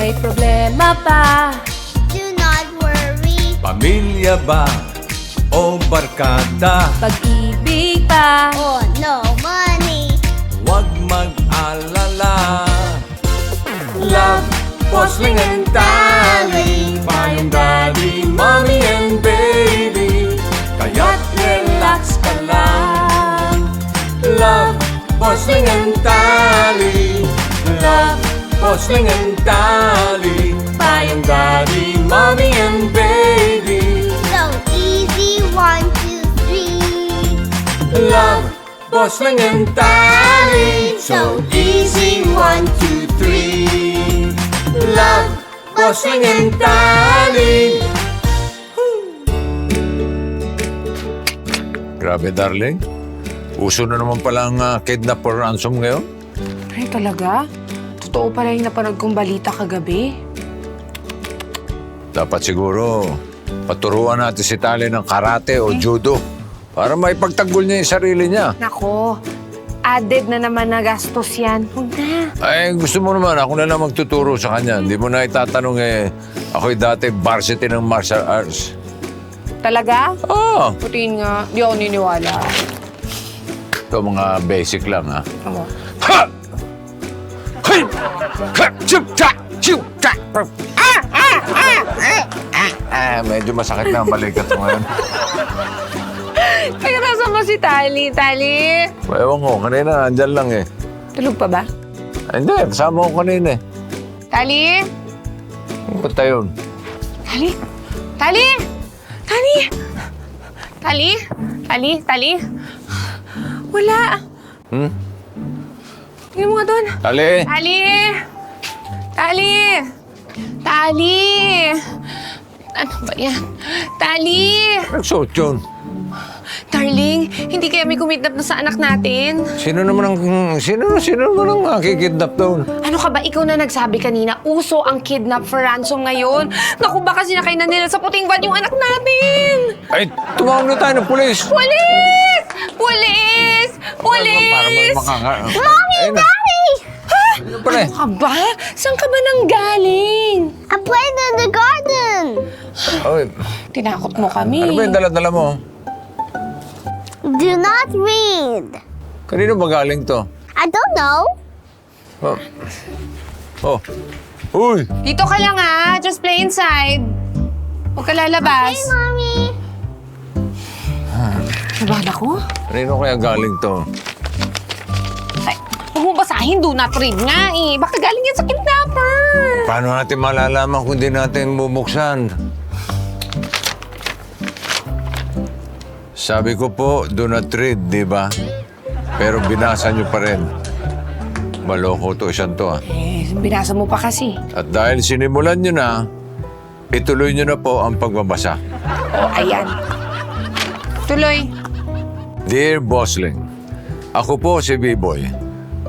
may problema ba? Do not worry. Pamilya ba o barkada? Pag-ibig ba? Oh, no money. Huwag mag-alala. Love, Bossling and Tally, Payong Daddy, Mommy and Baby, kaya't relax ka lang. Love, Bossling and Tally, Love, Bossling and Tally, Payong Daddy, Mommy and Baby. So easy, 1, 2, 3. Love, Bossling and Tally, so easy, 1, 2, 3. Love, Bossling and Tally. Grabe, darling. Uso na naman pala ang kidnap or ransom ngayon. Ay, talaga? Totoo pala yung napanood kong balita kagabi. Dapat siguro paturuan natin si Tally ng karate o judo para maipagtanggol niya yung sarili niya. Nako, added na naman na gastos yan. Huwag na. Ay, gusto mo naman, ako na lang magtuturo sa kanya. Hindi mo na itatanong ako'y dati varsity ng martial arts. Talaga? Ah, Putiin nga, di ako niniwala. ito mga basic lang, ha? Ako. Ha! Hey! Ha! Chup! Ta! Chup! Ta! Medyo masakit na ang balikat mo ngayon. Kaya nasa mo si Tally, Tally? Ewan ko, kanina andyan lang eh. Tulog pa ba? Ay, hindi, kasama ko kanina eh. Tally? Ano ba tayo yun? Tally? Tally? Tally? Tally? Tally? Tally? Wala. Tingnan mo nga doon. Tally! Tally! Tally! Tally! Ano ba yan? Tally! Nagsuot yun. Darling, hindi kaya may kumidnap na sa anak natin? Sino naman ang nakikidnap doon? Ano ka ba? Ikaw na nagsabi kanina, uso ang kidnap for ransom ngayon. Naku, baka sinakay na nila sa puting van yung anak natin! Ay, tumawag na tayo ng pulis! Pulis! Pulis! Para Pulis! Mommy, Daddy! Ano pala eh? Ano ka ba? Saan ka ba nang galing? I'm playing in the garden. Oy, Tinakot mo kami. ano ba yung dala-dala mo? Do not read. Kanino ba galing to? I don't know. Oh. Oh. Uy! Dito ka lang just play inside. Huwag ka lalabas. Hey, Mommy. Nabala ko? Kanino kaya galing to? Ay, huwag mo basahin, do not read nga eh. Baka galing yan sa kidnapper. Paano natin malalaman kung di natin bubuksan? Sabi ko po, do not read, di ba? Pero binasa nyo pa rin. Maloko to isang to, Eh, binasa mo pa kasi. At dahil sinimulan nyo na, ituloy nyo na po ang pagbabasa. O, ayan. Tuloy. Dear Bossling, ako po si B-Boy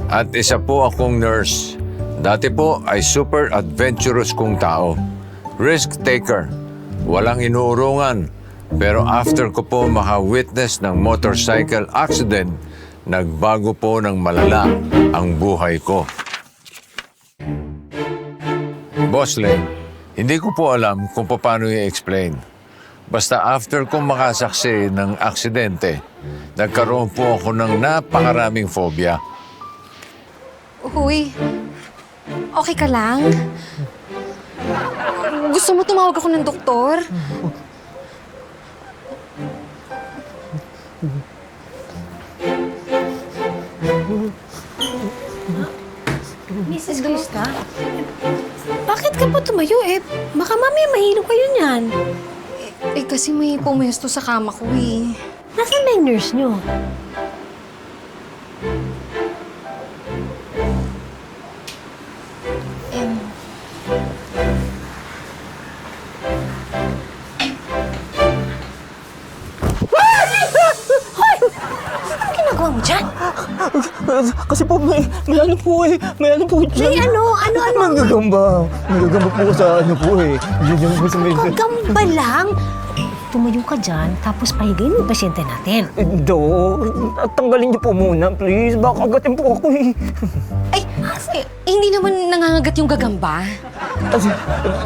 at isa po akong nurse. Dati po ay super adventurous kong tao. Risk taker, walang inuurungan. Pero after ko po maka-witness ng motorcycle accident, nagbago po ng malala ang buhay ko. Bossling, hindi ko po alam kung paano i-explain. Basta after kong makasaksi ng aksidente, nagkaroon po ako ng napakaraming phobia. Uy, okay ka lang? Gusto mo tumawag ako ng doktor? Mrs. Gusta? Bakit ka pa tumayo eh? Baka mamaya mahilo kayo niyan. Eh, kasi may pumesto sa kama ko eh. Nasaan na yung nurse niyo? Ano ginagawa mo dyan? Kasi po may ano po eh. May ano po dyan. May ano? Manggagamba. Manggagamba po sa ano po eh. Yun po sa may... Gamba lang. Tumayo ka dyan, tapos pahigayin mo yung pasyente natin. Do, tanggalin niyo po muna, please. Baka agatin po ako eh. Ay, hindi naman nangangagat yung gagamba. Kasi,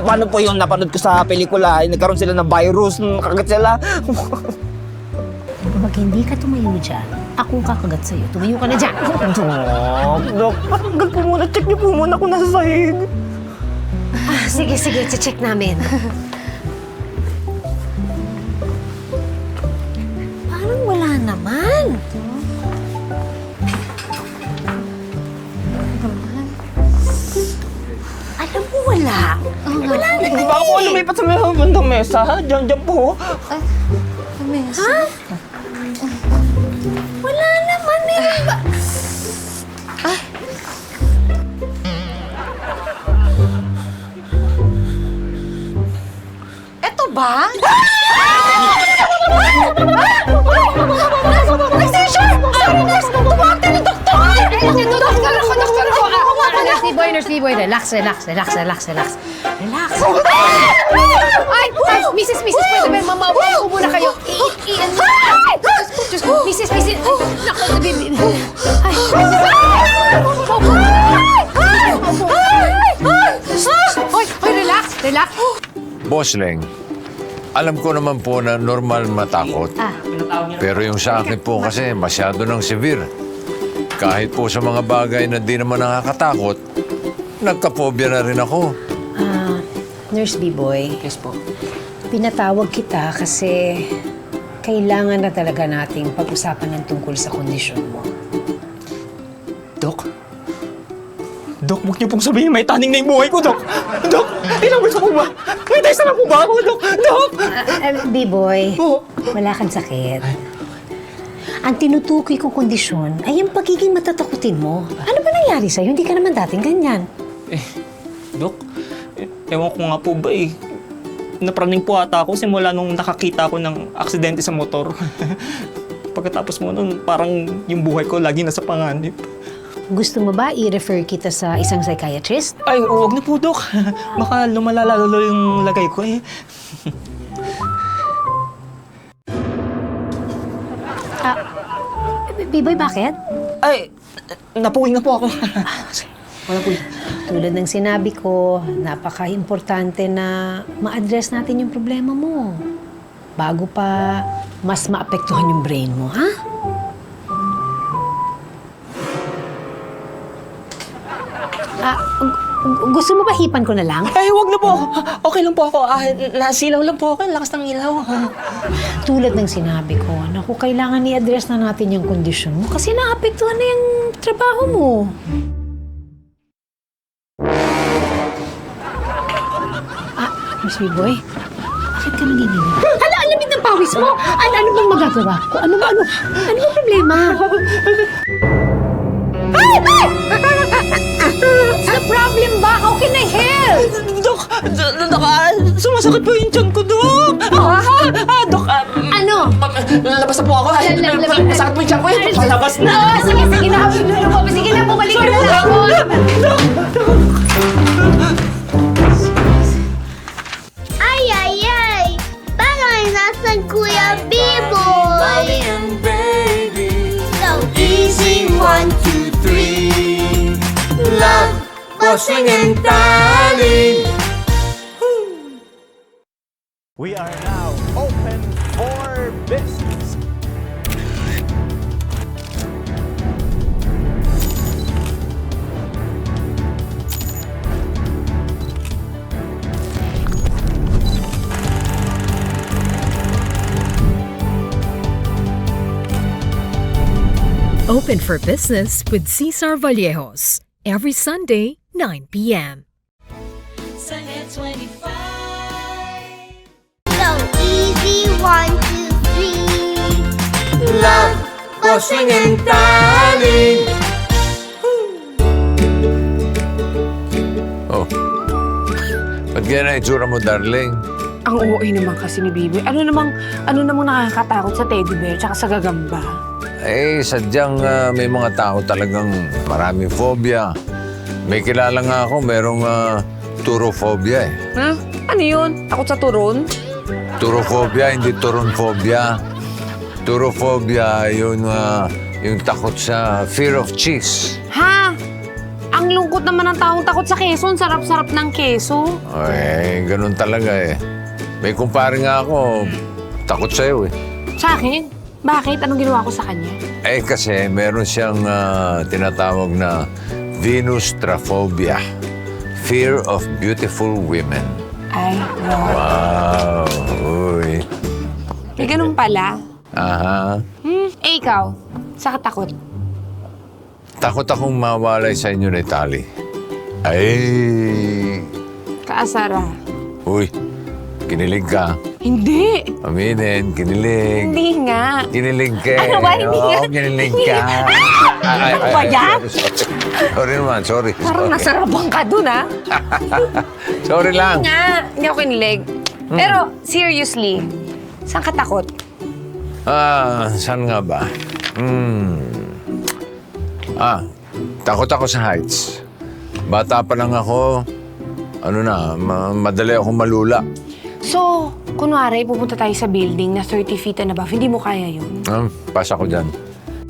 paano po yung napanood ko sa pelikula? Nagkaroon sila ng virus, nakagat sila. Pag hindi ka tumayo dyan, ako kakagat sa'yo. Tumayo ka na dyan. Dok, hanggang po muna. Check niyo po muna kung nasa sahig. Sige, check namin. Parang wala naman. Alam mo, wala. Wala na. Di ba ako lumipat sa may bandang mesa? Diyan po. Ha? Wala naman eh. Eto ba? Nurse B-boy, relax. Relax. Ay, Mrs. pwede ba, mamaupo muna kayo. Mrs. Naku, Ay, relax. Bossling, alam ko naman po na normal matakot. Pero yung sa akin po kasi masyado nang severe. Kahit po sa mga bagay na di naman nakakatakot, nagka-phobia na rin ako. Nurse B-boy. Yes po. Pinatawag kita kasi kailangan na talaga nating pag-usapan ng tungkol sa kondisyon mo. Dok? Dok, huwag niyo pong sabihin may taning na yung buhay ko, Dok! Dok, ilang beses po ba? May test na po ba ako, Dok? Dok! B-boy, Oo. wala kang sakit. Ang tinutukoy kong kondisyon ay yung pagiging matatakutin mo. Ano ba nangyari sa'yo? Hindi ka naman dating ganyan. Dok, ewan ko nga po ba eh. Napraning po ata ako simula nung nakakita ko ng aksidente sa motor. Pagkatapos mo nun, parang yung buhay ko lagi nasa panganib. Gusto mo ba i-refer kita sa isang psychiatrist? Ay, huwag na po, Dok. Baka lumala lalo yung lagay ko eh. B-boy, bakit? Ay, napuwing na po ako. Wala po. Tulad ng sinabi ko, napaka-importante na ma-address natin yung problema mo. Bago pa mas maapektuhan yung brain mo, ha? Gusto mo ba hipan ko na lang? Ay, huwag na po. Okay lang po ako. Nasilaw lang po ako. Lakas ng ilaw. Tulad ng sinabi ko, naku, kailangan i-address na natin yung kondisyon mo kasi naapektuhan na yung trabaho mo. Miss B-boy, bakit ka nanginginig? Hala, ang lamig ng pawis mo! Ano bang magagawa ko? Ano bang problema? Ano problem ba? How can I help? Dok, sumasakit po yung tiyan ko, Dok. Dok, Ano? lalabas na po ako. Masakit po yung tiyan ko. Palabas na. Sige na. Sige na, bumalik ka na lang ako. Ay! Parang nasa Kuya B-boy! So easy, 1, 2, 3. Love, Bossling and Darling. We are now open for business. Open for Business with Cesar Vallejos. Every Sunday, 9 p.m. So easy, 1, 2, 3. Love, Bossling and Darling. Oh. Ba't ganyan na itsura mo, darling? Ang OA naman kasi ni Bibi. Ano namang nakakatakot sa teddy bear tsaka sa gagamba? Eh, sadyang may mga tao talagang maraming phobia. May kilala nga ako, merong turophobia eh. Ha? Ano yun? Takot sa turon? Turophobia, hindi turonphobia. Turophobia, yung takot sa fear of cheese. Ha? Ang lungkot naman ang taong takot sa keso. Ang sarap-sarap ng keso. Ay, ganun talaga eh. May kumpare nga ako, takot sa'yo eh. Sa akin? Bakit? Anong ginawa ko sa kanya? Eh kasi meron siyang tinatawag na Venus Traphobia. Fear of beautiful women. Ay, wow. Wow! Uy. May ganun pala. Aha. Eh, ikaw? Sa katakot? Takot akong mawalay sa inyo ni Tali. Ay! Kaasara. Uy, kinilig ka. Hindi. Aminin, kinilig. Hindi nga. Kinilig ka. Ano ba? Hindi Oo, nga. kinilig ka. Ay, Ano ba yan? Sorry naman, sorry. Parang nasarabang ka dun, ha? Sorry lang. Hindi nga. Hindi ako kinilig. Pero, seriously, saan ka takot? Saan nga ba? Takot ako sa heights. Bata pa lang ako, madali akong malula. So, kunwari, pupunta tayo sa building na 30 feet and above, hindi mo kaya yun. Pas ako dyan.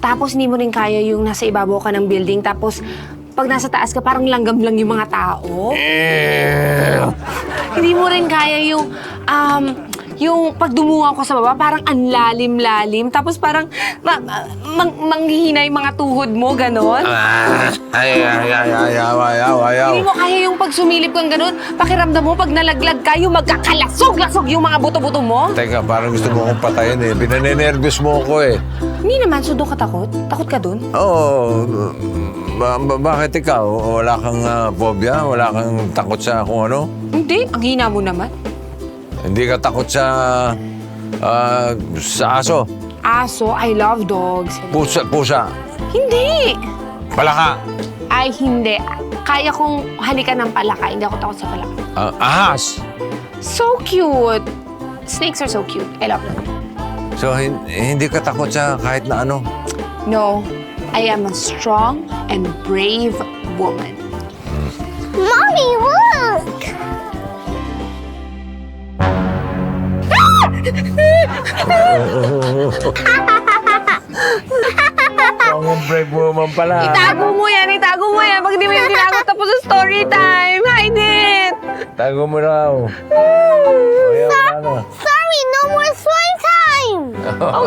Tapos, hindi mo rin kaya yung nasa ibabaw ka ng building. Tapos, pag nasa taas ka, parang langgam lang yung mga tao. Hindi mo rin kaya yung pag dumuha ko sa baba, parang ang lalim-lalim. Tapos parang manghihina yung mga tuhod mo, ganon. Ayaw. Hindi mo kaya yung pag sumilip kang ganon, pakiramdam mo pag nalaglag ka, yung magkakalasog-lasog yung mga buto-buto mo. Teka, parang gusto mo akong patayin eh. Binanenervous mo ako eh. Hindi naman, so doon ka takot? Takot ka doon? Oo. Bakit ikaw? Wala kang phobia? Wala kang takot sa kung ano? Hindi, ang hina mo naman. Hindi ka takot sa aso? Aso, I love dogs. Pusa? Hindi! Palaka? Ay, hindi. Kaya kong halikan ng palaka. Hindi ako takot sa palaka. Ahas? So cute! Snakes are so cute. I love them. So, hindi ka takot sa kahit na ano? No, I am a strong and brave woman. Mommy, look! Ang brave woman pala. Itago mo yan! Itago mo yan! Pag di mo yung tinago tapos sa story time! Hide it! Tago mo raw. Sorry, no more swing time!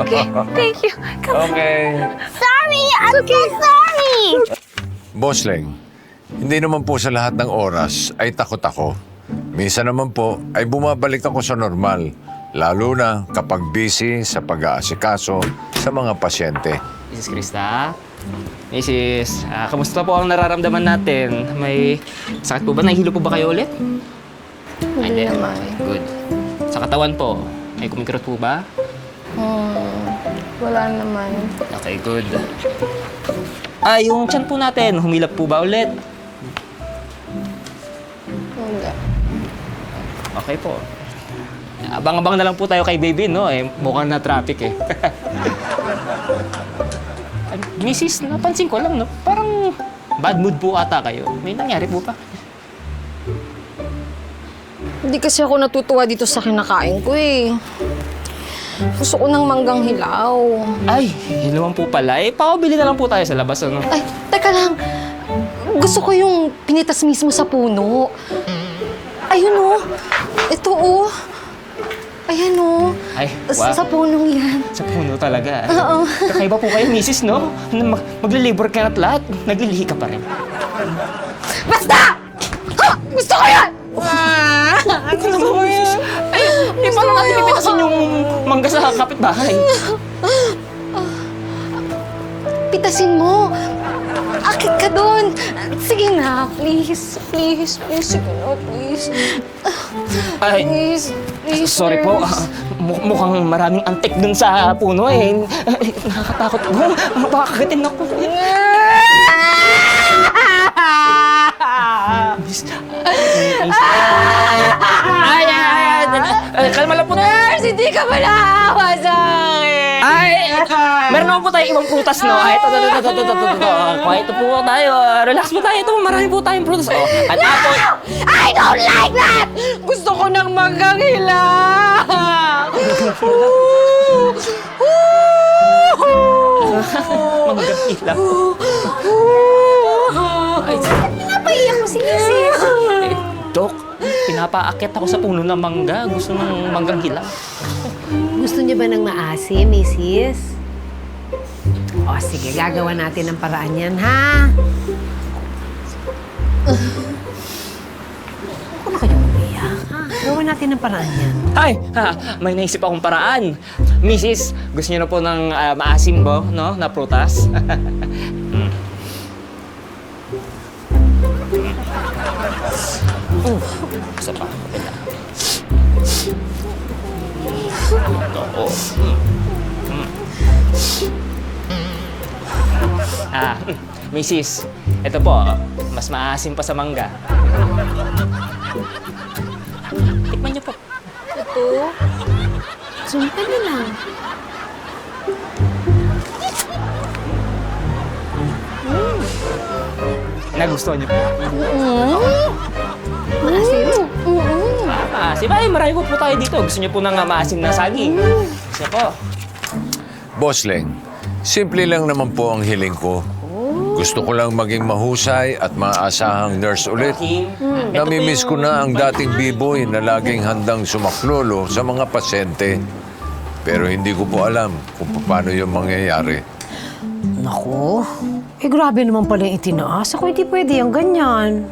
Okay, thank you. Come on. Okay. Sorry, I'm so sorry! Bossling, hindi naman po sa lahat ng oras ay takot ako. Minsan naman po ay bumabalik ako sa normal. Lalo na kapag busy sa pag-aasikaso sa mga pasyente. Mrs. Krista? Mrs., kamusta po ang nararamdaman natin? May sakit po ba? Nahihilo po ba kayo ulit? Hindi naman. Good. Sa katawan po, may kumikirot po ba? Wala naman. Okay, good. Yung tiyan po natin, humilap po ba ulit? Hindi. Okay po. Abang-abang na lang po tayo kay baby, no? Mukhang na traffic eh. Mrs., napansin ko lang, no? Parang bad mood po ata kayo. May nangyari po pa? Hindi kasi ako natutuwa dito sa kinakain ko eh. Gusto ko ng manggang hilaw. Ay, hilawan po pala. Pakabili na lang po tayo sa labas, ano? Ay, teka lang. Gusto ko yung pinitas mismo sa puno. Ayun oh. Ito oh. Ayan oh. Ay, wow. Sa punong yan. Sa puno talaga. Oo. Kakaiba po kayo, misis, no? Magle-labor ka na't lahat. Naglilihi ka pa rin. Basta! Ha! Gusto ko yan! Ano naman, misis? Ay, di pa naman natin pipitasin yung mangga sa kapitbahay. Pitasin mo. Akit ka doon. Sige na, please. Please, please. Sige na, please. Ay, Please, please, sorry po. nurse. Mukhang maraming antik dun sa puno eh. Nakakatakot po. Baka kagatin ako. Ay, kalma lang po. Nurse, hindi ka ba naawa sa akin? Ay, meron naman po tayong ibang prutas, no? Ay, ito. Quiet po tayo. Relax po tayo. Ito, marami po tayong prutas. Oh, at apple. I don't like that! Gusto ko ng manggang hilaw! Manggang ilaw. Ay, Dok, pinapaakyat ako sa puno ng mangga. Gusto ng manggang hilaw. Gusto niyo ba ng maasim, Mrs.? O sige, gagawa natin ng paraan yan, ha? Huwag na kayo umiyak, ha? Gawa natin ng paraan yan. Ay, may naisip akong paraan. Mrs., gusto niyo na po ng maasim ba, no? Na prutas? Isa pa. Oo. Mrs., ito po, mas maasim pa sa mangga. Tikman niyo po. Sumpa na lang. Nagustuhan niyo po. Maasim? Maasim. Ay, marami po tayo dito. Gusto niyo po ng maasim na saging. Gusto niyo po. Boss Leng, simple lang naman po ang hiling ko. Gusto ko lang maging mahusay at maaasahang nurse ulit. Namimiss ko na ang dating B-boy na laging handang sumaklolo sa mga pasyente. Pero hindi ko po alam kung paano yung mangyayari. Naku, grabe naman pala yung itinaas. Ako hindi pwede yung ganyan.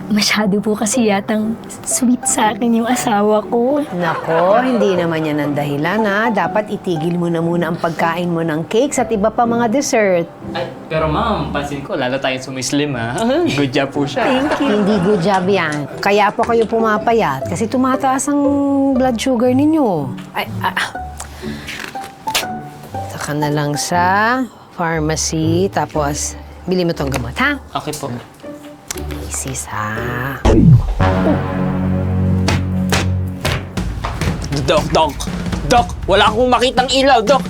Masyado po kasi yatang sweet sa akin yung asawa ko. Nako, hindi naman yan ang dahilan, ha? Dapat itigil mo na muna ang pagkain mo ng cakes at iba pa mga dessert. Ay, pero ma'am, pansin ko, lalo tayong sumislim, ha? Good job po siya. Hindi good job yan. Kaya po kayo pumapayat kasi tumataas ang blood sugar ninyo. Saka na lang sa pharmacy, tapos bili mo tong gamot, ha? Okay po. Isis, ha? Dok! Wala akong makitang ilaw, Dok!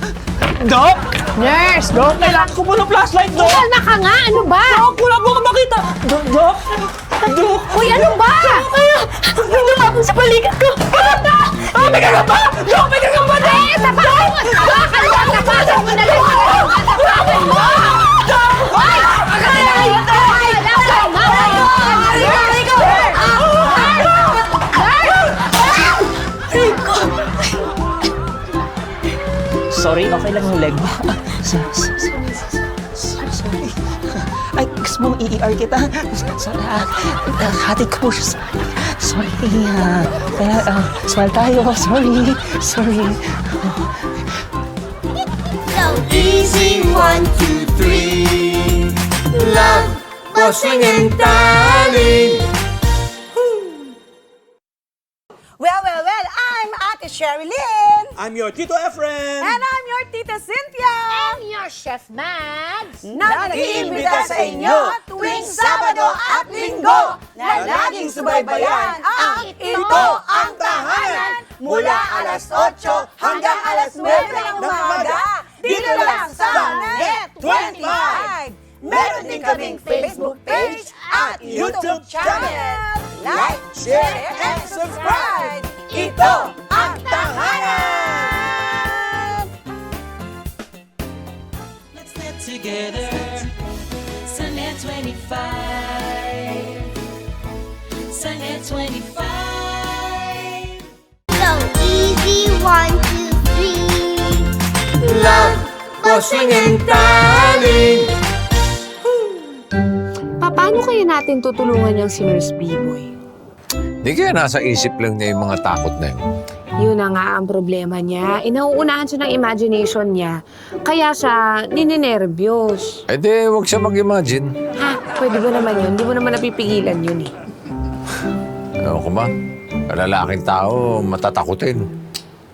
Dok! Nurse! Dok, kailangan ko po ng flashlight, Dok! Kalma ka nga! Ano ba? Dok, wala po akong makita! Dok! Uy, ano ba? Ano ba ako sa balikat ko? May gagamba! Dok, may gagamba! Tapakan mo! Tapakan mo na lang! Tapakan mo! Hoy! Sorry, okay lang yung leg mo. Sorry. Ay, gusto mong i-ER kita? Sorry, hatid ko po siya sa... Sorry, kaya, smile tayo. Sorry. So easy, 1, 2, 3. Love, Bossing and Darling. Well, I'm Ate Sherry Lynn. I'm your Tito Efren. And I'm your Tita Cynthia. And your Chef Mads. Nag-iimbita sa inyo tuwing Sabado at Linggo na laging subaybayan ang Ito ang Tahanan mula alas 8 hanggang alas 9 ng umaga dito lang sa Net25. Meron din kaming Facebook page at YouTube channel. Like, share, and subscribe. Ito ang Tahanan! Let's get together. Sunday 25. Sunday 25. So easy, 1, 2, 3. Love, Bossing and Darling. Paano kaya natin tutulungan yung si Nurse B-Boy? Di kaya nasa isip lang niya yung mga takot na yun. Yun na nga ang problema niya. Nauunahan siya ng imagination niya. Kaya siya nininervyos. Eh di, huwag siya mag-imagine. Ha? Pwede ba naman yun? Hindi mo naman napipigilan yun eh. Ewan ko ba? Lalaking tao, matatakutin.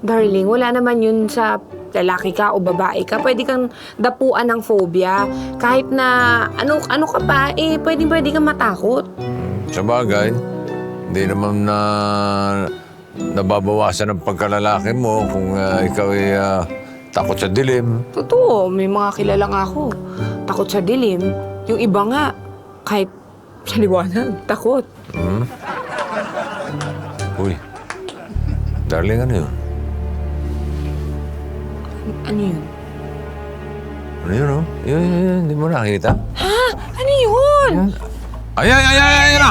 Darling, wala naman yun sa lalaki ka o babae ka. Pwede kang dapuan ng phobia. Kahit na ano ka pa, pwede kang matakot. Sa bagay, hindi naman na nababawasan ang pagkalalaki mo kung ikaw ay takot sa dilim. Totoo, may mga kilala nga ako. Takot sa dilim. Yung iba nga, kahit sa liwanag, takot. Uy, darling, ano yun? Ano yun? Ano yun, oh? Yun, hindi mo nakita? Ha? Ano yun? Ay na!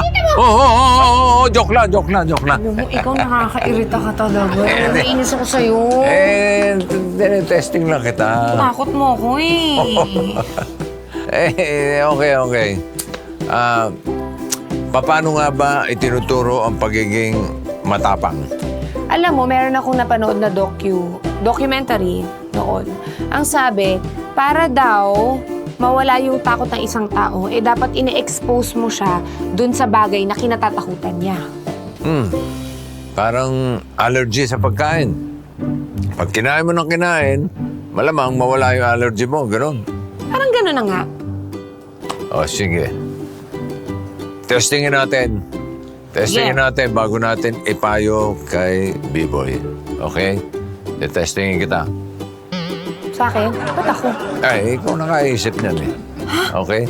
Joke lang. Alam mo, ikaw nakakairita ka talaga. Naiinis ako sa'yo. Testing lang kita. Takot mo ako Okay. Paano nga ba itinuturo ang pagiging matapang? Alam mo, meron akong napanood na documentary noon. Ang sabi, para daw mawala yung takot ng isang tao, dapat ine-expose mo siya dun sa bagay na kinatatakutan niya. Parang allergy sa pagkain. Pag kinain mo ng kinain, malamang mawala yung allergy mo, gano'n. Parang gano'n na nga. O, sige. Testingin natin bago natin ipayo kay B-Boy. Okay? Testingin kita. Sa akin? Ba't ako? Ay, ikaw nakaisip niyan eh. Okay?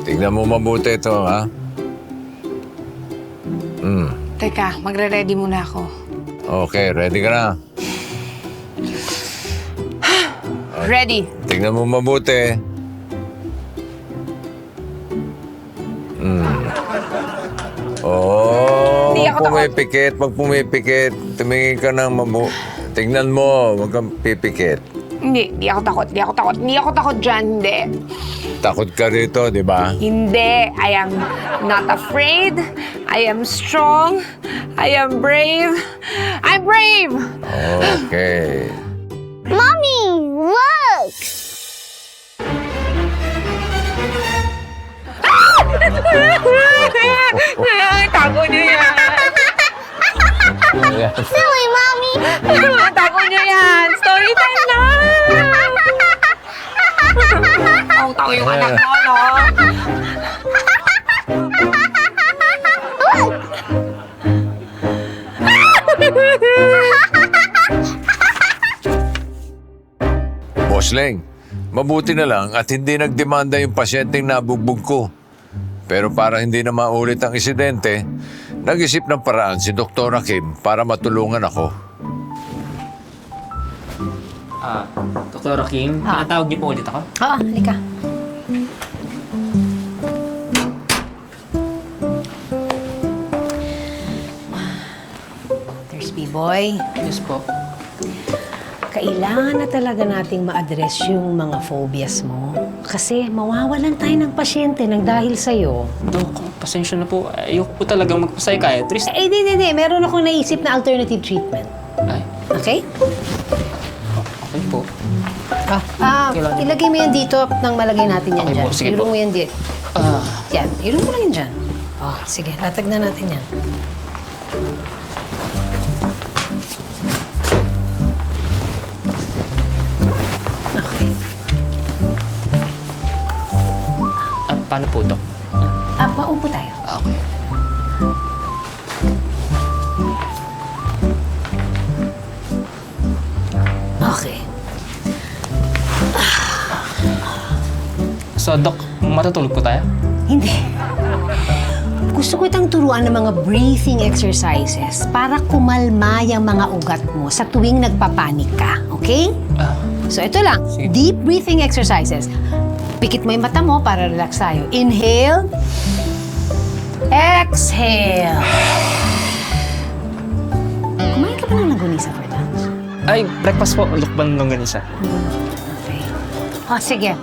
Tignan mo mabuti ito, ha? Teka, magre-ready muna ako. Okay, ready ka na? Ready. Tignan mo mabuti. Hindi ako Pag pumipikit, tumingin ka ng tignan mo, huwag kang pipikit. Hindi ako takot. Hindi ako takot dyan, hindi. Takot ka rito, di ba? Hindi. I am not afraid. I am strong. I am brave. I'm brave! Okay. Mommy, look! Tago niyo yan! Silly, Mommy! Tago niyo yan! Story time na! Tago yung anak ko, no? Boss Leng, mabuti na lang at hindi nagdemanda yung pasyenteng nabugbog ko. Pero para hindi na maulit ang insidente, nag-isip ng paraan si Dr. Kim para matulungan ako. Dr. Kim, pinatawag niyo po ulit ako? Oo, halika. There's B-Boy. Yes po. Kailangan na talaga nating ma-address yung mga phobias mo. Kasi mawawalan tayo ng pasyente nang dahil sa'yo. Dok, pasensya na po. Ayoko po talagang magpa-psychiatrist. Hindi. Meron akong naisip na alternative treatment. Ay, Okay? okay po. Ilagay mo yan dito nang malagay natin yan Okay dyan. po, sige Ilong po. mo yan dito. Yan, ilong mo lang yan dyan. Sige, latag na natin yan. Okay. Paano po, Dok? Paupo tayo. Okay. Okay. So, Dok, matutulog po tayo? Hindi. Gusto ko itang turuan ng mga breathing exercises para kumalma yung mga ugat mo sa tuwing nagpapanik ka. Okay? So, ito lang. Sige. Deep breathing exercises. Pikit mo yung mata mo para relax tayo. Inhale. Exhale. Kumain ka ba ng langganisa for lunch? Ay, breakfast po. Lukban ng ganisa. Okay. Sige.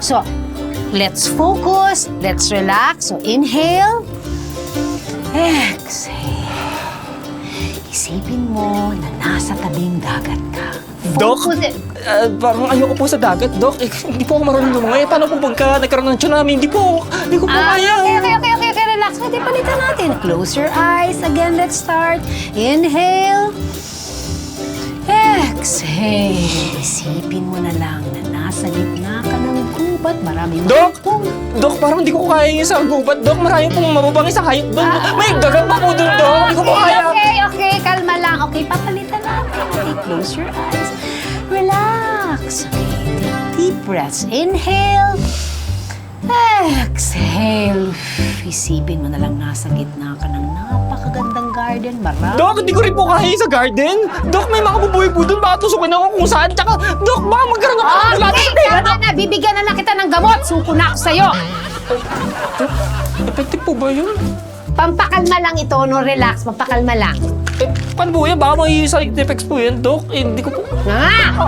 So, let's focus. Let's relax. So, inhale. Exhale. Isipin mo na nasa tabing dagat ka. Dok, Focus parang ayoko po sa dagat, Dok. Hindi po ako marunong lumangoy. Paano po pagka nagkaroon ng tsunami? Hindi ko po kaya. Okay. Relax. Pwede palitan natin. Close your eyes. Again, let's start. Inhale. Exhale. Isipin mo na lang na nasa gitna ka ng gubat. Maraming Dok! Dok, parang hindi ko kaya yung sa gubat, Dok. Marami pong mababangis sa hayop doon. May dagat pa po doon, Dok. Hindi ko po kaya. Okay. Kalma lang. Okay, papalitan natin. Okay, close your eyes. Relax. Okay, take deep breaths. Inhale. Exhale. Isipin mo na lang nasa gitna ka ng napakagandang garden. garden, marami. Dok, hindi ko rin po kaya sa garden. Dok, may mga bubuhay po doon. Baka tusukin ako kung saan. Tsaka, Dok, baka magkaroon ako ng Okay, tama na. Bibigyan na lang kita ng gamot. Suko na ako sa'yo. Effective po ba yun? Pampakalma lang ito, no? Relax. Pampakalma lang. Eh, paano po yan? Baka may side effects po yan, Dok. Eh, hindi ko po... Nga!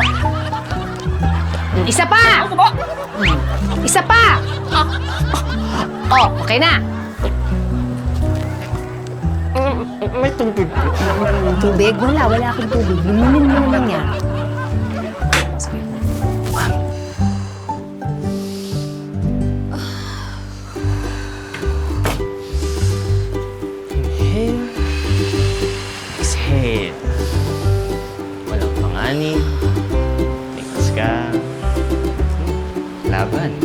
Isa pa! Ako ba? Isa pa! Oh, okay na. May tubig. Tubig? Wala akong tubig. Lumunin mo naman yan. Inhale. Exhale. Walang panganib. Tingkas ka. Laban.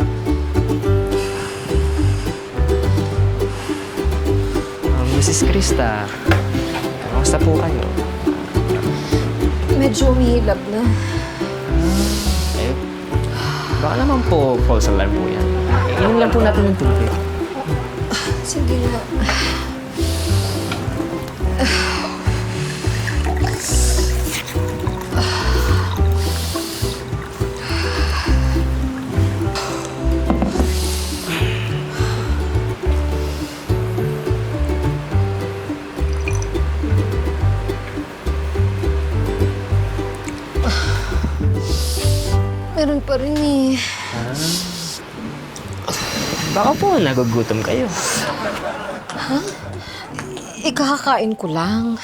Mrs. Krista, kamusta po kayo? Medyo umihilab na. Eh, baka naman po false alarm po yan. Inom lang po natin ng tubig. Sige na. Meron pa rin eh. Baka po nagugutom kayo. Ikakakain ko lang.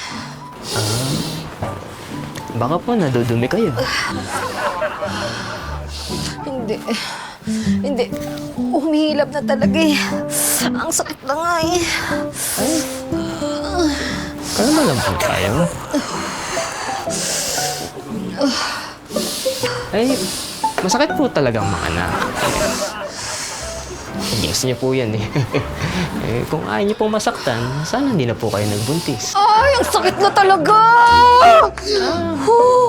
Baka po nadudumi kayo. Hindi. Hindi. Umihilab na talaga eh. Ang sakit na nga eh. Kalma lang po tayo. Ay, masakit po talagang mga anak. Gusto niyo po yan eh. Eh, kung ayaw niyo pong masaktan, sana hindi na po kayo nagbuntis. Ay, ang sakit na talaga!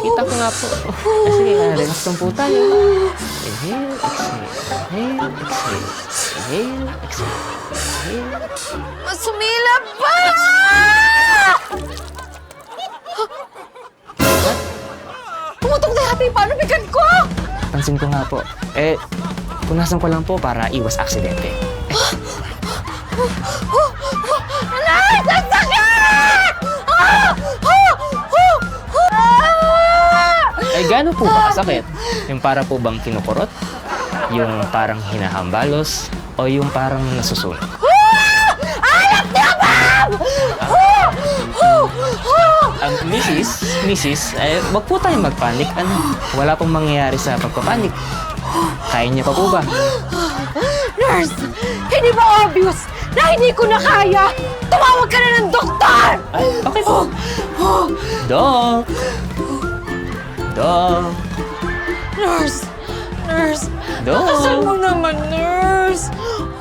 Kita ko nga po. Kasi relax lang po tayo. Inhale, exhale. Inhale, exhale. Inhale, exhale. Inhale. Mas sumilap pa! Pumutok na happy! Paano bigan ko? Pansin ko nga po. Eh, punasan ko lang po para iwas aksidente. Alas! Ang sakit! Ay, gaano po ba kasakit? Yung para po bang kinukurot? Yung parang hinahambalos? O yung parang nasusunog? Alam niya, ma'am! Mrs., wag po tayong magpanik. Ano? Wala pong mangyayari sa pagpapanik. Kaya niya pa po ba? Nurse! Hindi ba obvious na hindi ko na kaya? Tumawag ka na ng doktor! Ay, okay po. Doc! Doc! Nurse! Nurse! Doc! Nakasal mo naman, nurse!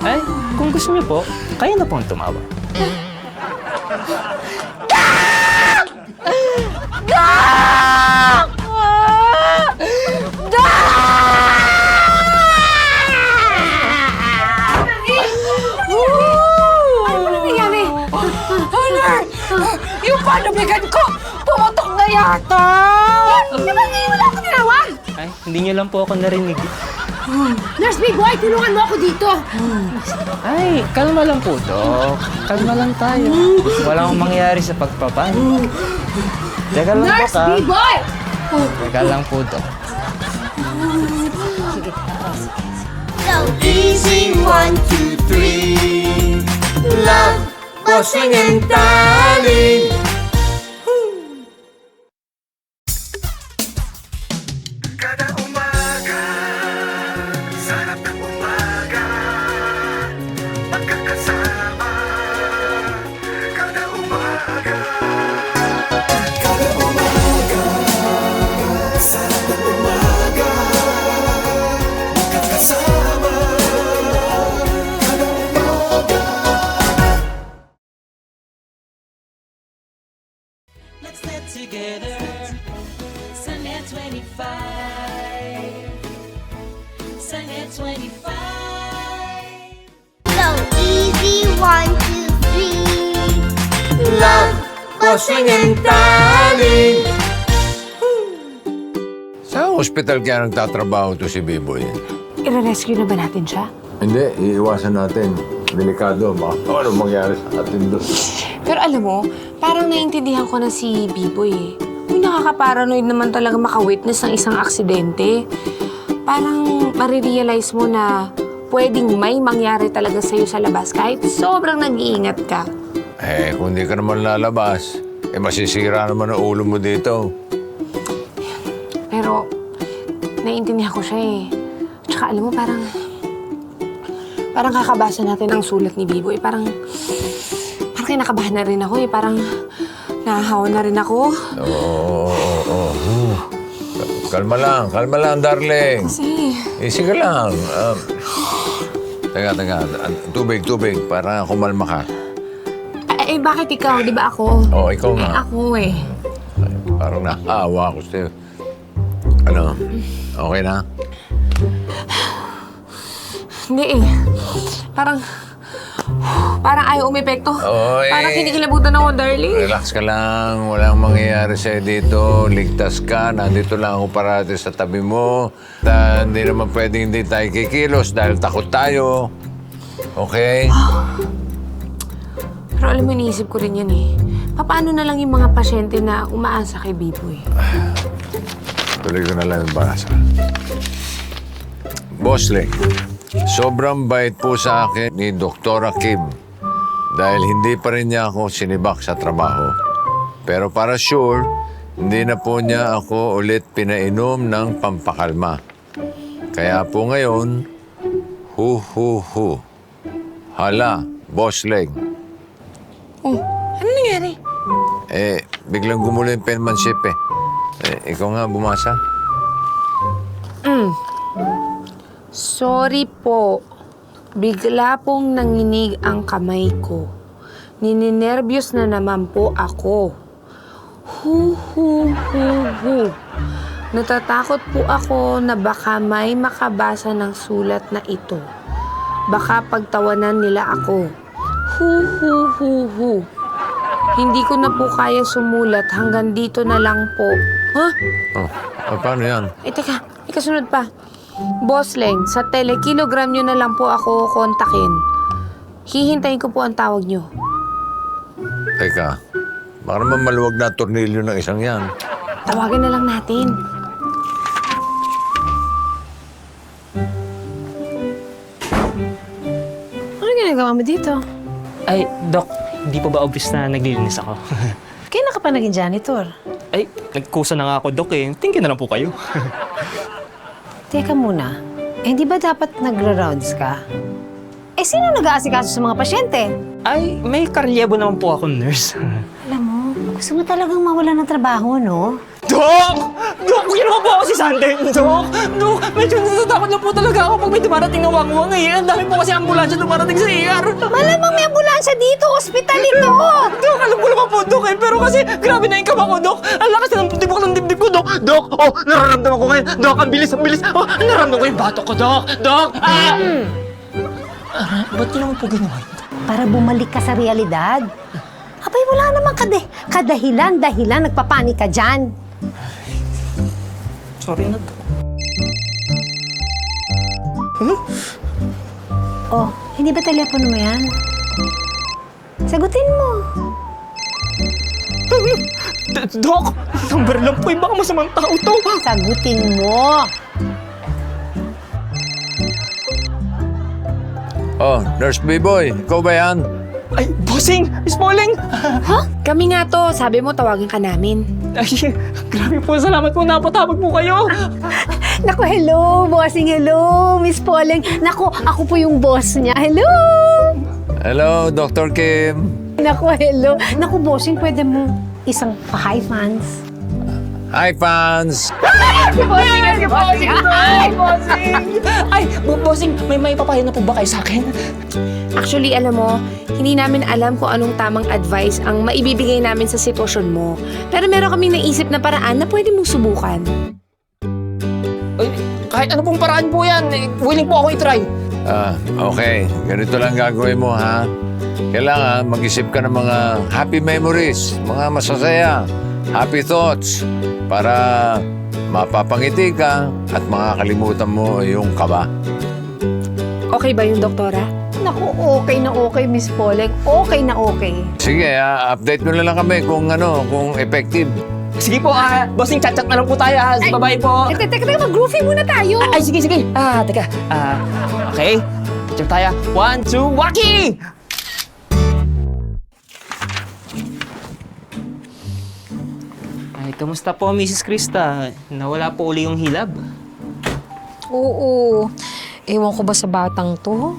Ay, kung gusto niyo po, kayo na pong tumawag. Doc! Doc! Ano nangyayari? Honor! Yung panubigan ko, pumutok na yata! Di ba ngayon wala akong tinawag? Ay, hindi niyo lang po ako narinig. Nurse Biboy, tulungan mo ako dito. Ay, kalma lang po, Doc. Kalma lang tayo. Wala akong mangyayari sa pagpapanik. Teka lang po, Nurse ka. Biboy! Teka lang po, Doc. So easy, 1, 2, 3. Love, Bossing and Darling. Kada umaga, sarap ng umaga, magkakasama. Kada umaga, sarap ng umaga, magkakasama. Kada umaga. Let's get together. Sunday 25. Sunday 25. So easy, 1, 2, 3. Love, Bossing and Darling. Sa hospital kaya nagtatrabaho to si B-Boy? I-rescue na ba natin siya? Hindi, iiwasan natin. Delikado, baka ano mangyari sa atin doon. Pero alam mo, parang naiintindihan ko na si B-Boy eh. Uy, nakaka-paranoid naman talaga maka-witness ng isang aksidente. Parang marirealize mo na pwedeng may mangyari talaga sa'yo sa labas kahit sobrang nag-iingat ka. Eh, kung di ka naman lalabas, masisira naman ang ulo mo dito. Pero, naiintindihan ko siya eh. Tsaka alam mo, parang kakabasa natin ang sulat ni Biboy. Parang kinakabahan na rin ako eh. Parang nahahawa na rin ako. Oo. Kalma lang, darling. Kasi... Easy ka lang. Teka. Tubig, para kumalma ka. Eh, bakit ikaw? Di ba ako? Oo, ikaw nga. Ako eh. Parang naawa ako sa'yo. Ano? Okay na? Hindi eh. Parang ayaw umepekto. Oy. Parang kinikilabutan ako, darling. Relax ka lang. Walang mangyayari sa'yo dito. Ligtas ka. Nandito lang ako parati sa tabi mo. Hindi naman pwedeng hindi tayo kikilos dahil takot tayo. Okay? Pero alam mo, iniisip ko rin yan eh. Paano na lang yung mga pasyente na umaasa kay Biboy? Tuloy ko na lang yung basa. Bossling, sobrang bait po sa akin ni Dr. Kim dahil hindi pa rin niya ako sinibak sa trabaho. Pero para sure, hindi na po niya ako ulit pinainom ng pampakalma. Kaya po ngayon, hu. Hala, Bossling. Oh, ano nangyari? Biglang gumulo yung penmanship eh. Ikaw nga, bumasa. Sorry po. Bigla pong nanginig ang kamay ko. Nininervyos na naman po ako. Hu. Natatakot po ako na baka may makabasa ng sulat na ito. Baka pagtawanan nila ako. Hu. Hindi ko na po kaya sumulat. Hanggang dito na lang po. Ha? Paano yan? Teka. May kasunod pa. Bossling, sa telekilogram nyo na lang po ako kontakin. Hihintayin ko po ang tawag nyo. Teka, baka naman maluwag na tornilyo ng isang yan. Tawagan na lang natin. Ano ginagawa mo dito? Ay, Doc, hindi pa ba obvious na naglilinis ako? Kailan ka pa naging janitor? Ay, nagkusa na nga ako, Doc eh. Tingin na lang po kayo. Teka muna. Di ba dapat nagra-rounds ka? Sino nag-aasikaso sa mga pasyente? Ay, may karyebo naman po ako, nurse. Alam mo, gusto mo talagang mawala ng trabaho, no? Doc! Doc, huwag naman po ako si Sanden! Doc! Doc, medyo natatakot lang po talaga ako pag may dumarating na wangwang eh. Ang dami po kasi ambulansya dumarating sa ER. Malamang may ambulansya dito, ospital ito! Doc, alam ko naman po, Doc eh. Pero kasi grabe na yung kama ko, Doc. Ang lakas na ng tibok ng dibdib ko, Doc. Doc, nararamdaman ko ngayon. Doc, ang bilis. Nararamdaman ko yung batok ko, Doc. Doc! Ba't yun naman po ginawa? Para bumalik ka sa realidad. Abay, wala namang dahilan nagpapanik ka dyan. Sorry na, Doc. Oh, hindi ba telepono mo yan? Sagutin mo. Doc, number lang po. Baka masamang tao to. Sagutin mo. Oh, Nurse B-Boy, ikaw ba yan? Ay, bossing! Miss Pauling! Ha? Kami nga to. Sabi mo, tawagin ka namin. Ay, grabe po. Salamat po. Napatawag po kayo. Naku, hello, bossing, hello, Miss Pauling. Naku, ako po yung boss niya. Hello! Hello, Dr. Kim. Naku, hello. Naku, bossing, pwede mo isang pa-high fans. Hi, fans! Bossing! Ay, bossing, may papaya na po ba kayo sa akin? Actually, alam mo, hindi namin alam kung anong tamang advice ang maibibigay namin sa sitwasyon mo. Pero meron kaming naisip na paraan na pwede mong subukan. Ay, kahit ano pong paraan po yan, willing po ako i-try. Okay. Ganito lang gagawin mo, ha? Kailangan mag-isip ka ng mga happy memories, mga masasaya, happy thoughts, para mapapangiti ka at makakalimutan mo yung kaba. Okay ba yung doktora? Naku, okay, Miss Polek. Okay na okay. Sige, update mo na lang kami kung effective. Sige po, bossing, chat-chat na lang po tayo. Bye-bye po. Teka, mag-groovy muna tayo. Ay, sige. Teka. Okay. Chat tayo. 1, 2, waki! Ay, kamusta po, Mrs. Krista? Nawala po uli yung hilab. Oo. Ewan ko ba sa batang to?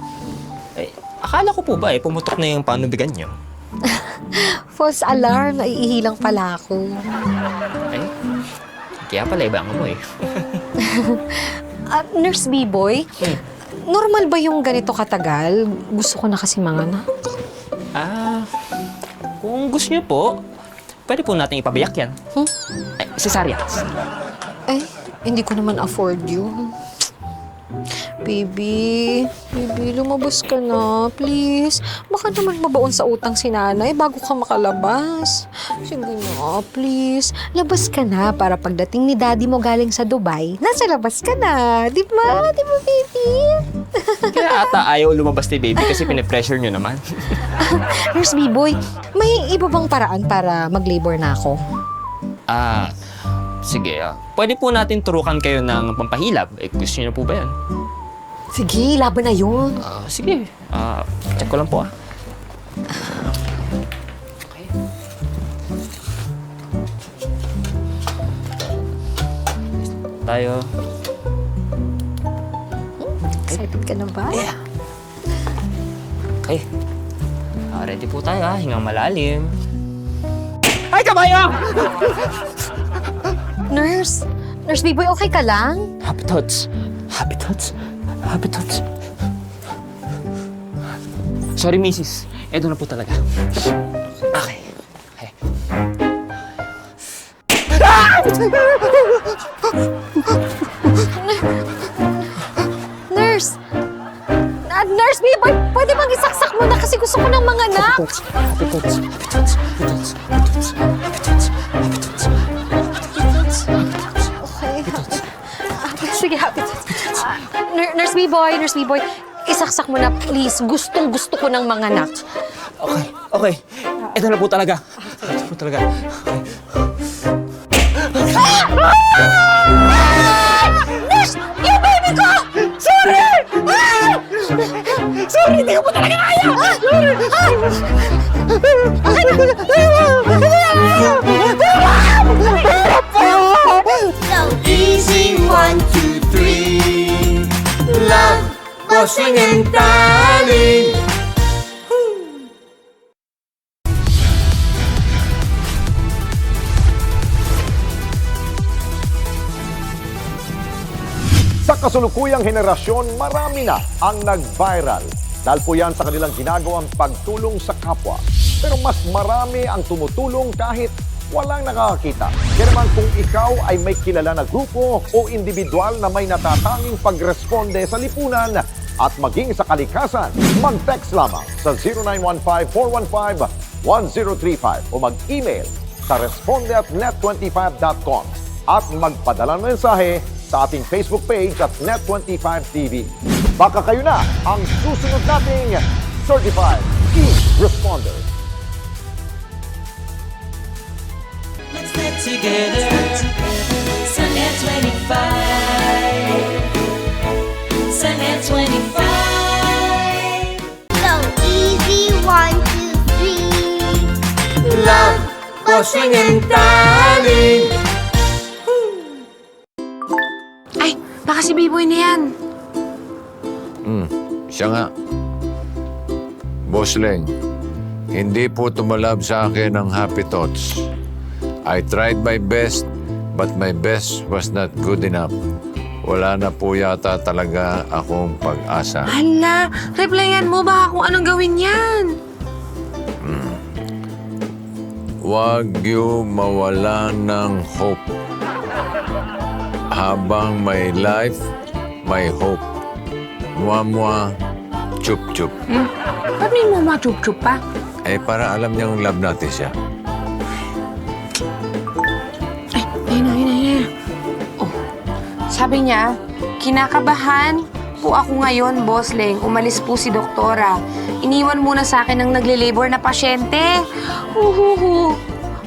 Ay, akala ko po ba pumutok na yung panubigan niyo? False alarm, naiihilang pala ako. Ay, kaya pala iba ang mo Nurse B-Boy, normal ba yung ganito katagal? Gusto ko na kasi manganak. Kung gusto niyo po, pwede po natin ipabiyak yan. Ay, cesarean. Ay, hindi ko naman afford yun. Baby, lumabas ka na, please. Baka naman mabaon sa utang si nanay bago ka makalabas. Sige na, please. Labas ka na para pagdating ni daddy mo galing sa Dubai, nasa labas ka na. Di ba? Di ba, baby? Kaya ata ayaw lumabas ni baby kasi pinipressure niyo naman. Nurse B-Boy, may iba bang paraan para mag-labor na ako? Sige. Pwede po natin turukan kayo ng pampahilab. Gusto niyo na po ba yan? Sige, laban na yun. Sige. Check ko lang po, Okay. Tayo. Excited ka na ba? Yeah. Okay. Ready po tayo, hingang malalim. Ay, kabayo! Nurse B-Boy, okay ka lang? Happy thoughts. Sorry, Mrs. Eto na po talaga. Okay. Nurse B-Boy, pwede bang isaksak mo na kasi gusto ko ng mga anak? Happy thoughts. Okay. Sige, happy thoughts. Nurse B-Boy, isaksak mo na, please. Gustong-gusto ko ng mga anak. Okay. Ito na po talaga. Okay. Nurse! Yung baby ko! Sorry! Sorry, hindi ko po talaga kaya! So easy, 1, 2, 3. Love, bossing and darling. Sa kasulukuyang henerasyon, marami na ang nag-viral. Dahil po yan sa kanilang ginagawang pagtulong sa kapwa. Pero mas marami ang tumutulong kahit walang nakakakita. Kaya naman kung ikaw ay may kilala na grupo o individual na may natatanging pagresponde sa lipunan at maging sa kalikasan, mag-text lamang sa 0915-415-1035 o mag-email sa responde@net25.com at magpadala ng mensahe sa ating Facebook page at Net25TV. Baka kayo na ang susunod nating Certified Key Responder. Let's get together. Sunday 25. Sunday 25. So easy, 1, 2, 3. Love, bossing and darling. Ay, baka si B-Boy na yan. Siya nga. Boss Leng, hindi po tumalab sa akin ang happy thoughts. I tried my best, but my best was not good enough. Wala na po yata talaga akong pag-asa. Hala, replyan mo baka kung anong gawin yan. Huwag niyo mawala ng hope. Habang may life, may hope. Mwa-mwa, chup-chup. Ba't may mama chup-chup pa? Eh, para alam niyang love natin siya. Ayun. Oh, sabi niya, kinakabahan po ako ngayon, Boss Leng. Umalis po si doktora. Iniwan muna sa akin ng nagle-labor na pasyente. Uhuhu.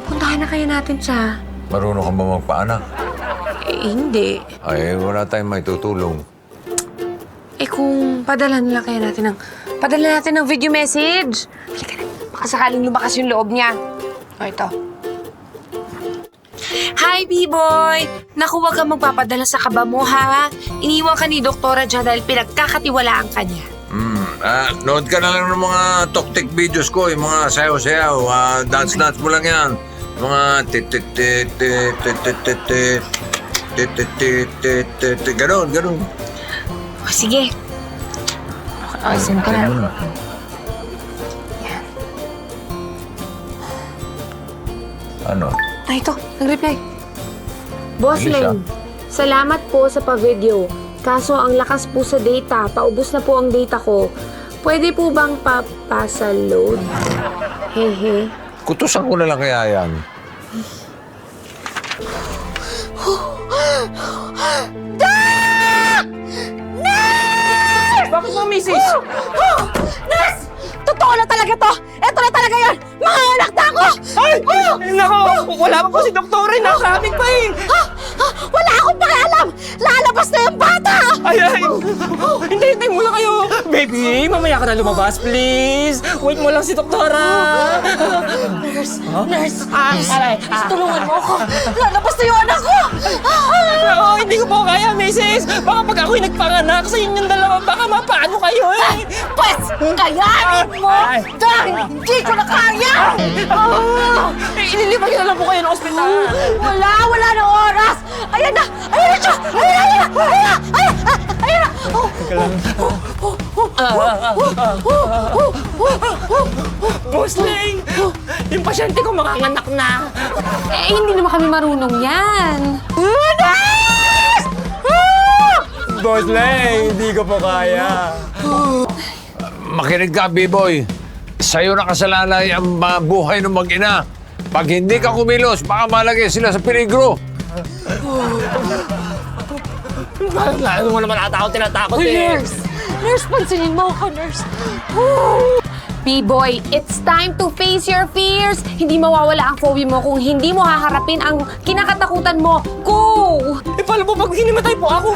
Puntahan na kaya natin siya. Marunong ka ba magpaanak? Hindi. Ay, wala tayong may tutulong. Kung padala natin ng video message. Halika na. Baka sakaling lumakas yung loob niya. O, ito. Hi, B-Boy! Naku, wag kang magpapadala sa kaba mo, ha? Iniwan ka ni Doktora Jha dahil pinagkakatiwalaan ka niya. Nood ka na lang ng mga tok-tik videos ko, yung mga sayaw-sayaw, dance-dance mo lang yan. Mga ganun. O, sige. Okay, send ko na. Ano? Ito, nag-reply. Boss Bilis, Leng, salamat po sa pa-video. Kaso ang lakas po sa data, paubos na po ang data ko. Pwede po bang papasa-load? Hehe. Kutusan ko na lang kaya yan. Bakit mo, misis? Nurse! Totoo na talaga to! Ito na talaga yan! Mga anak na ako! Ay! Nako! Wala pa po si doktor eh! Nasa amin pa eh! Wala akong pakialam! Lalabas na yung bata! Ay! Hintay mo lang kayo! Baby, mamaya ka na lumabas, please! Wait mo lang si doktora! Nurse! Tulungan mo ako! Lalabas na yung anak ko! Oo, hindi ko po kaya, misis! Baka pag ako'y nagpanganak sa inyong dalawa, baka mapaano kayo eh! Pwes! Kayanin mo! Dahil hindi ko na kaya! Ililipat na lang po kayo ng ospital! Wala na oras! Ayan na! Ayan na siya! Ayan na! Boss Leng! Yung pasyente ko makanganak na! Hindi naman kami marunong yan. Boss Leng, hindi ko po kaya. Makinig ka, B-Boy. Sa'yo nakasalalay ang buhay ng mag-ina. Pag hindi ka kumilos, baka malagay sila sa peligro. Lalo mo naman ata ako tinatakot eh. Nurse, pansinin mo ako, nurse. B-Boy, it's time to face your fears. Hindi mawawala ang phobia mo kung hindi mo haharapin ang kinakatakutan mo. Go! Paano po pag hinimatay po ako?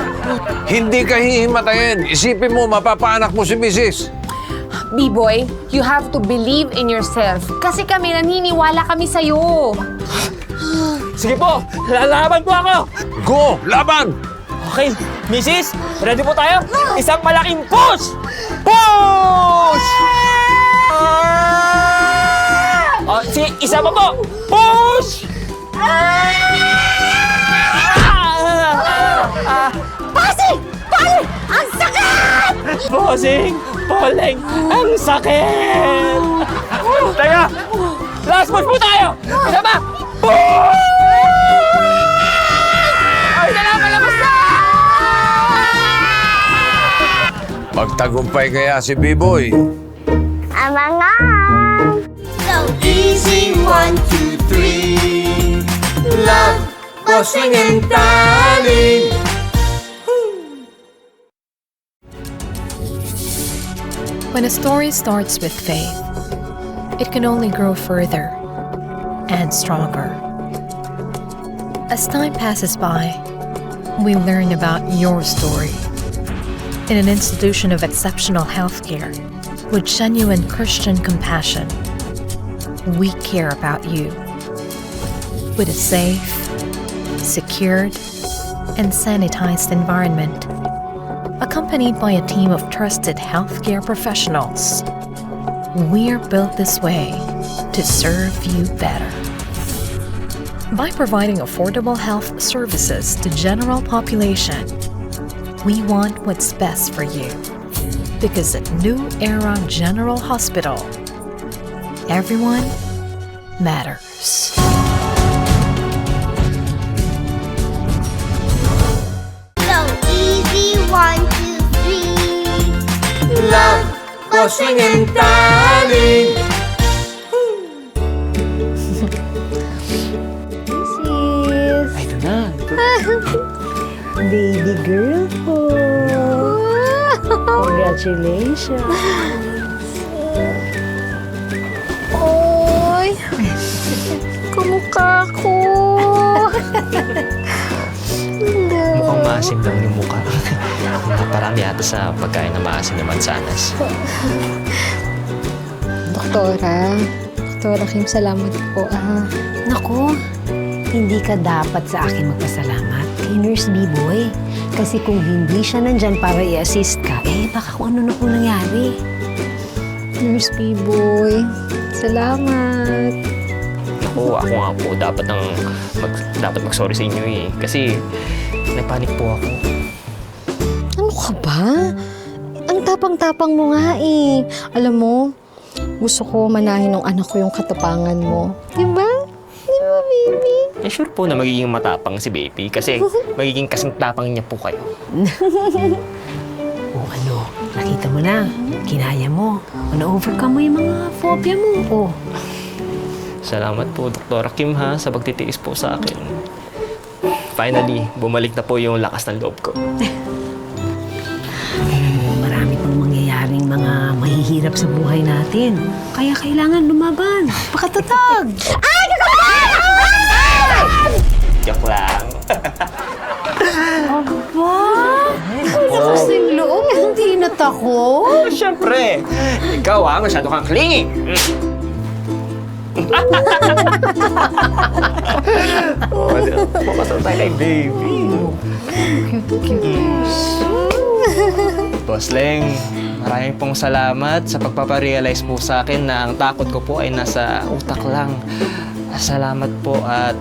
Hindi ka hihimatayin. Isipin mo, mapapaanak mo si Mrs. B-Boy, you have to believe in yourself. Kasi kami, naniniwala kami sa'yo. Sige po, lalaban po ako! Go! Laban! Okay, Mrs. Ready po tayo? Isang malaking push! Push! Isa pa po! Push! Pasing! Pasing! Ang sakit! Bossing! Poleng! Ang sakit! Teka! Last push po tayo! Isa pa! Push! Ay, palabas na! Magtagumpay kaya si B-Boy. Amangan! So easy, 1, 2, 3. Love, Bossing and Darling. When a story starts with faith, it can only grow further and stronger. As time passes by, we learn about your story. In an institution of exceptional healthcare, with genuine Christian compassion, we care about you. With a safe, secured, and sanitized environment, accompanied by a team of trusted healthcare professionals, we're built this way to serve you better. By providing affordable health services to general population, we want what's best for you. Because at New Era General Hospital, everyone matters. So easy, 1, 2, 3. Love, Bossing and Darling. Sis, Ay, ito na. baby girl po. Congratulations. Oy! Kamukha ko! Mukhang maasim lang yung mukha. Hindi parami yata sa pagkain na maasim naman sanas. Doktora Kim, salamat po Naku, hindi ka dapat sa akin magpasalamat kay Nurse B-Boy. Kasi kung hindi siya nandyan para i-assist ka, baka kung ano na po nangyari. Nurse B-Boy, salamat. Ako nga po dapat mag-sorry sa inyo eh. Kasi napanik po ako. Ano ka ba? Ang tapang-tapang mo nga eh. Alam mo, gusto ko manahin ng anak ko yung katapangan mo. Diba? Diba, baby? Eh, sure po na magiging matapang si baby kasi magiging kasing tapang niya po kayo. O ano, nakita mo na, kinaya mo. Na-overcome mo yung mga phobia mo. Salamat po, Dr. Kim ha, sa pagtitiis po sa akin. Finally, bumalik na po yung lakas ng loob ko. Marami pang mangyayaring mga mahihirap sa buhay natin. Kaya kailangan lumaban. Pakatatag! Joke lang. Aba! Ang lakas ng loob. Hindi natakot. Siyempre, ikaw masyado kang clingy. Papasal tayo kay baby. Boss Leng, maraming pong salamat sa pagpaparealize po sa akin na ang takot ko po ay nasa utak lang. Salamat po at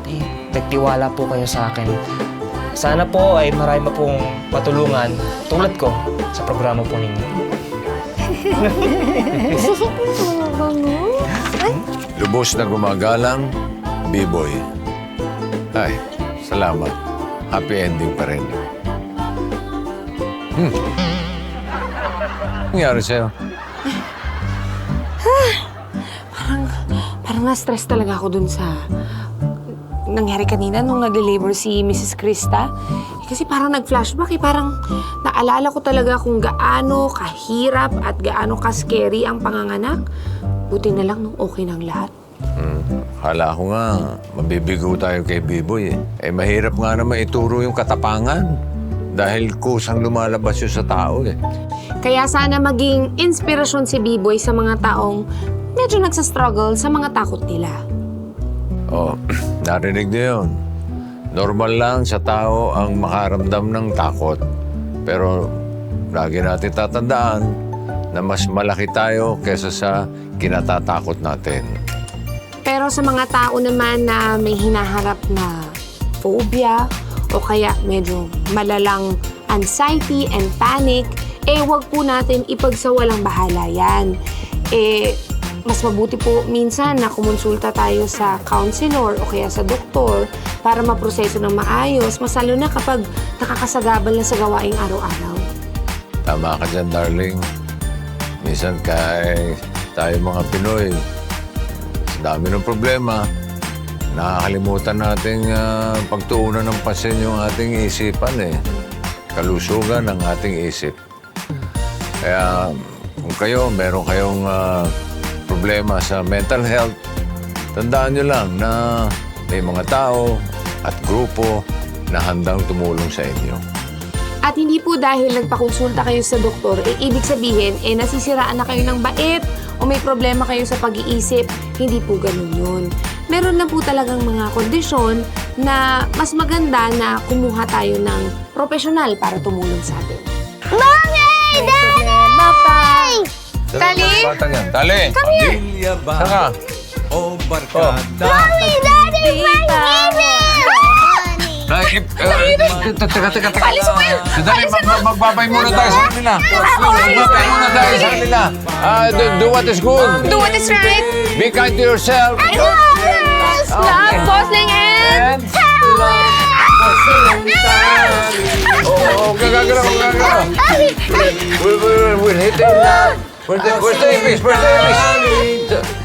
nagtiwala po kayo sa akin. Sana po ay marami pong matulungan tulad ko sa programa po ninyo. Lubos na gumagalang, B-Boy. Ay, salamat. Happy ending pa rin. Nangyari sa'yo? Parang na-stress talaga ako dun sa nangyari kanina nung nag-labor si Mrs. Krista. Kasi parang nag-flashback parang naalala ko talaga kung gaano kahirap at gaano ka-scary ang panganganak. Buti na lang nung okay ng lahat. Hala ko nga, mabibigo tayo kay B-Boy mahirap nga naman ituro yung katapangan. Dahil kusang lumalabas yun sa tao Kaya sana maging inspirasyon si B-Boy sa mga taong medyo nagsastruggle sa mga takot nila. Narinig niyo yun. Normal lang sa tao ang makaramdam ng takot. Pero lagi natin tatandaan na mas malaki tayo kesa sa kinatatakot natin. Pero sa mga tao naman na may hinaharap na phobia o kaya medyo malalang anxiety and panic, wag po natin ipagsawalang bahala yan. Mas mabuti po minsan na kumonsulta tayo sa counselor o kaya sa doktor para maproseso ng maayos, mas lalo na kapag nakakasagabal na sa gawaing araw-araw. Tama ka dyan, darling. Minsan kahit tayo mga Pinoy, sa dami ng problema, nakakalimutan nating pagtuunan ng pansin yung ating isipan Kalusugan ng ating isip. Kaya kung meron kayong problema sa mental health, tandaan nyo lang na may mga tao at grupo na handang tumulong sa inyo. At hindi po dahil nagpakonsulta kayo sa doktor, ibig sabihin, nasisiraan na kayo ng bait o may problema kayo sa pag-iisip. Hindi po ganun yun. Meron lang po talagang mga kondisyon na mas maganda na kumuha tayo ng profesional para tumulong sa atin. Mommy! Daddy! Tali! Tali! Come here! Saka? Mommy! Daddy! Teka. Magbabay muna tayo sa kanila. Magbabay muna tayo sa kanila. Do what is good. Do what is right! Be kind to yourself. I love this! Love, Bossling, and... Gagalaw. will hit it. Where's the earpiece? Where's the earpiece?